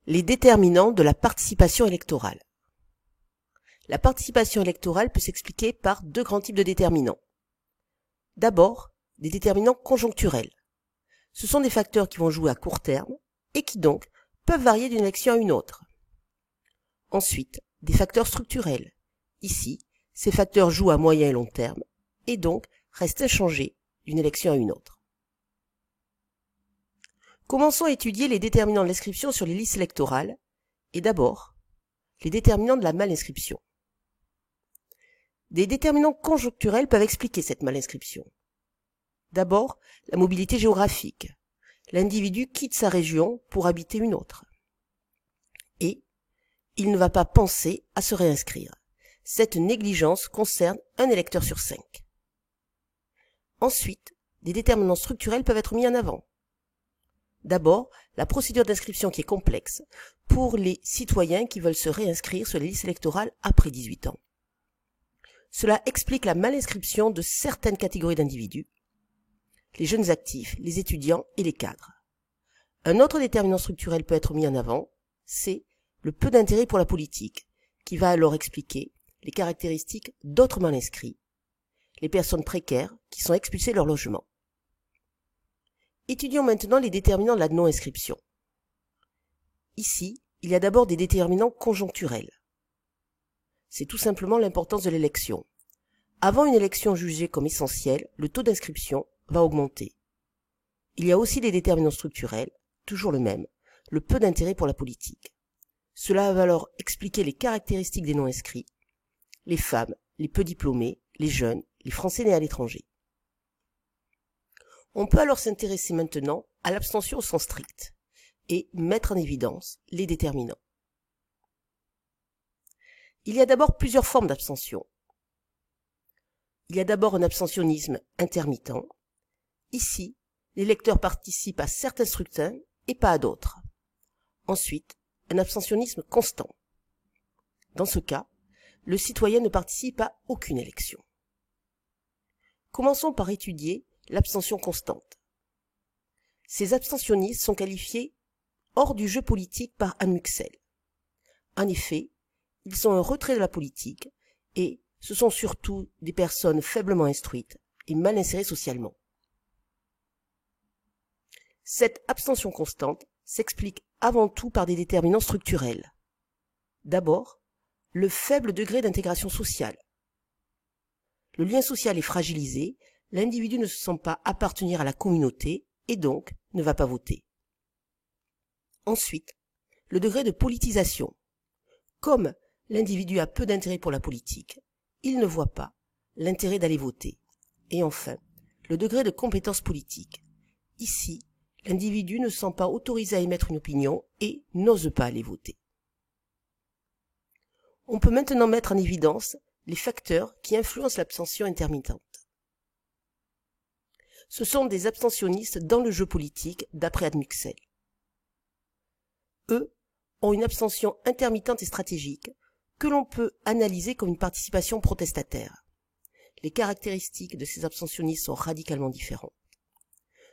Les déterminants de la participation électorale. La participation électorale peut s'expliquer par deux grands types de déterminants. D'abord, des déterminants conjoncturels. Ce sont des facteurs qui vont jouer à court terme et qui donc peuvent varier d'une élection à une autre. Ensuite, des facteurs structurels. Ici, ces facteurs jouent à moyen et long terme et donc restent inchangés d'une élection à une autre. Commençons à étudier les déterminants de l'inscription sur les listes électorales et d'abord, les déterminants de la malinscription. Des déterminants conjoncturels peuvent expliquer cette malinscription. D'abord, la mobilité géographique. L'individu quitte sa région pour habiter une autre. Et il ne va pas penser à se réinscrire. Cette négligence concerne un électeur sur 5. Ensuite, des déterminants structurels peuvent être mis en avant. D'abord, la procédure d'inscription qui est complexe pour les citoyens qui veulent se réinscrire sur les listes électorales après 18 ans. Cela explique la malinscription de certaines catégories d'individus, les jeunes actifs, les étudiants et les cadres. Un autre déterminant structurel peut être mis en avant, c'est le peu d'intérêt pour la politique, qui va alors expliquer les caractéristiques d'autres malinscrits, les personnes précaires qui sont expulsées de leur logement. Étudions maintenant les déterminants de la non-inscription. Ici, il y a d'abord des déterminants conjoncturels. C'est tout simplement l'importance de l'élection. Avant une élection jugée comme essentielle, le taux d'inscription va augmenter. Il y a aussi des déterminants structurels, toujours le même, le peu d'intérêt pour la politique. Cela va alors expliquer les caractéristiques des non-inscrits, les femmes, les peu diplômés, les jeunes, les Français nés à l'étranger. On peut alors s'intéresser maintenant à l'abstention au sens strict et mettre en évidence les déterminants. Il y a d'abord plusieurs formes d'abstention. Il y a d'abord un abstentionnisme intermittent. Ici, l'électeur participe à certains scrutins et pas à d'autres. Ensuite, un abstentionnisme constant. Dans ce cas, le citoyen ne participe à aucune élection. Commençons par étudier l'abstention constante. Ces abstentionnistes sont qualifiés hors du jeu politique par Anne Muxel. En effet, ils sont un retrait de la politique et ce sont surtout des personnes faiblement instruites et mal insérées socialement. Cette abstention constante s'explique avant tout par des déterminants structurels. D'abord, le faible degré d'intégration sociale. Le lien social est fragilisé, l'individu ne se sent pas appartenir à la communauté et donc ne va pas voter. Ensuite, le degré de politisation. Comme l'individu a peu d'intérêt pour la politique, il ne voit pas l'intérêt d'aller voter. Et enfin, le degré de compétence politique. Ici, l'individu ne se sent pas autorisé à émettre une opinion et n'ose pas aller voter. On peut maintenant mettre en évidence les facteurs qui influencent l'abstention intermittente. Ce sont des abstentionnistes dans le jeu politique d'après Anne Muxel. Eux ont une abstention intermittente et stratégique que l'on peut analyser comme une participation protestataire. Les caractéristiques de ces abstentionnistes sont radicalement différentes.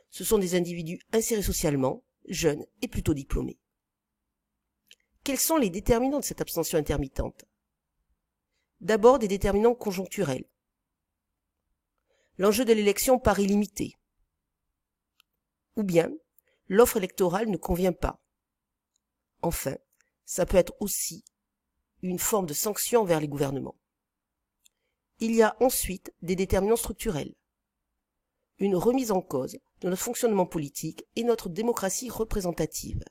Ce sont des individus insérés socialement, jeunes et plutôt diplômés. Quels sont les déterminants de cette abstention intermittente? D'abord des déterminants conjoncturels. L'enjeu de l'élection paraît limité. Ou bien, l'offre électorale ne convient pas. Enfin, ça peut être aussi une forme de sanction envers les gouvernements. Il y a ensuite des déterminants structurels. Une remise en cause de notre fonctionnement politique et notre démocratie représentative.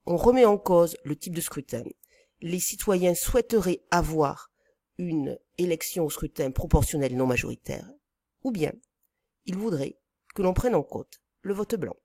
On remet en cause le type de scrutin. Les citoyens souhaiteraient avoir une élection au scrutin proportionnel non majoritaire, ou bien ils voudraient que l'on prenne en compte le vote blanc.